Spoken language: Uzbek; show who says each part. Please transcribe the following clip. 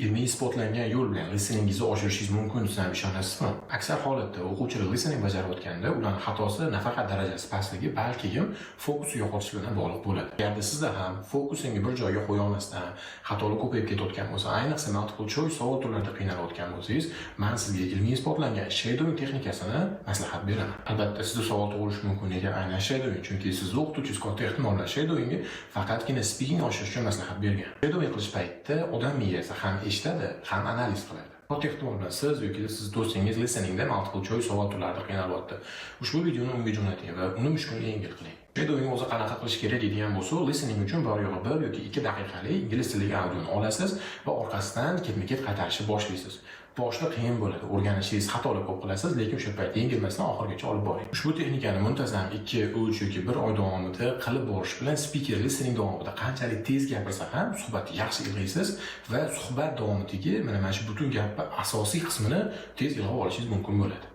Speaker 1: ilmiy isbotlangan yo'l bilan listeningizni oshirishingiz mumkin desam ishonasizmi? Aksar holatda o'quvchilar listening bajarayotganda ularning xatosi nafaqat darajasi pastligi, balki ham fokus yo'qotish bilan bog'liq bo'ladi. Agarda sizda ham fokusingni bir joyga qo'ya olmasdan xatolar ko'payib ketayotgan bo'lsa, ayniqsa multiple choice savol turlarida qiynalayotgan bo'lsangiz, men sizga ilmiy isbotlangan shadowing texnikasini maslahat beraman. Albatta, sizda savol tug'ilishi mumkin, nega aynan shadowing? Chunki sizni o'qituvchingiz katta ehtimol bilan shadowingni faqatgina speaking oshirish uchun maslahat bergan. Shadowing qilish paytida odam miyasi ham eshitadi, ham analiz qiladi. Katta ehtimol bilan siz yoki siz do'stingiz listeningda multiple choice savol turlarida qiynalyapti. Ushbu videoni unga jo'nating va uni mushkulni yengil qiling. Shadowing o'zi qanaqa qilish kerak deydigan bo'lsa, listening uchun bir yo'g'i 1 yoki 2 daqiqalik ingliz tilidagi audioni olasiz va orqasidan ketma-ket qaytarishni boshlaysiz. Boshida qiyin bo'ladi, o'rganishingiz, xatolar ko'p qilasiz, lekin o'sha payt yengilmasdan oxirigacha olib boring. Ushbu texnikani muntazam 2, 3 yoki 1 oy davomida qilib borish bilan speaker listening davomida qanchalik tez gapirsa ham suhbatni yaxshi ilg'aysiz va suhbat davomidagi mana shu butun gapni asosiy qismini tez ilg'ab olishingiz mumkin bo'ladi.